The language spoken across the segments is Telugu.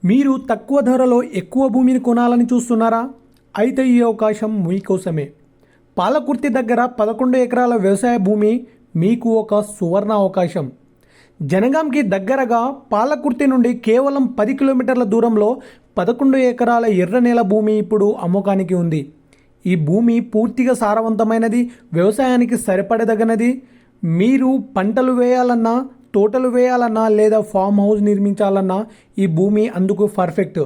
మీరు తక్కువ ధరలో ఎక్కువ భూమిని కొనాలని చూస్తున్నారా? అయితే ఈ అవకాశం మీకోసమే. పాలకుర్తి దగ్గర 11 ఎకరాల వ్యవసాయ భూమి మీకు ఒక సువర్ణ అవకాశం. జనగాంకి దగ్గరగా పాలకుర్తి నుండి కేవలం 10 కిలోమీటర్ల దూరంలో 11 ఎకరాల ఎర్రనేల భూమి ఇప్పుడు అమ్మకానికి ఉంది. ఈ భూమి పూర్తిగా సారవంతమైనది, వ్యవసాయానికి సరిపడదగినది. మీరు పంటలు వేయాలన్నా, తోటలు వేయాలన్నా లేదా ఫామ్ హౌస్ నిర్మించాలన్నా ఈ భూమి అందుకు పర్ఫెక్ట్.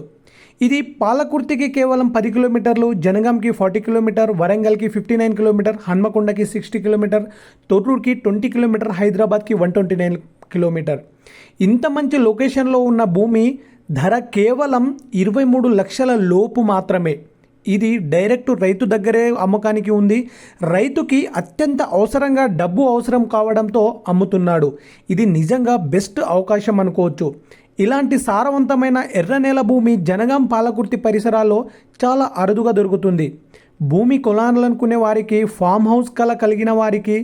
ఇది పాలకుర్తికి కేవలం 10 కిలోమీటర్లు, జనగాంకి 40 కిలోమీటర్, వరంగల్కి 59 కిలోమీటర్, హన్మకొండకి 60 కిలోమీటర్, తొర్రూరుకి 20 కిలోమీటర్, హైదరాబాద్కి 129 కిలోమీటర్. ఇంత మంచి లొకేషన్లో ఉన్న భూమి ధర కేవలం 23 లక్షల లోపు మాత్రమే. ఇది డైరెక్ట్ రైతు దగ్గరే అమ్మకానికి ఉంది. రైతుకి అత్యంత అవసరంగా డబ్బు అవసరం కావడంతో అమ్ముతున్నాడు. ఇది నిజంగా బెస్ట్ అవకాశం అనుకోవచ్చు. ఇలాంటి సారవంతమైన ఎర్రనేల భూమి జనగాం పాలకుర్తి పరిసరాల్లో చాలా అరుదుగా దొరుకుతుంది. భూమి కొనాలనుకునే వారికి, ఫామ్ హౌస్ కల కలిగిన వారికి,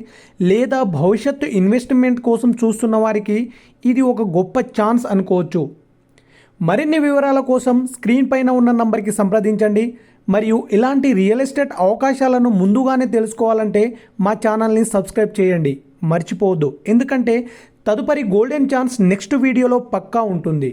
లేదా భవిష్యత్తు ఇన్వెస్ట్మెంట్ కోసం చూస్తున్న వారికి ఇది ఒక గొప్ప ఛాన్స్ అనుకోవచ్చు. మరిన్ని వివరాల కోసం స్క్రీన్ పైన ఉన్న నంబర్కి సంప్రదించండి. మరియు ఇలాంటి రియల్ ఎస్టేట్ అవకాశాలను ముందుగానే తెలుసుకోవాలంటే మా ఛానల్ని సబ్స్క్రైబ్ చేయండి, మర్చిపోవద్దు. ఎందుకంటే తదుపరి గోల్డెన్ ఛాన్స్ నెక్స్ట్ వీడియోలో పక్కా ఉంటుంది.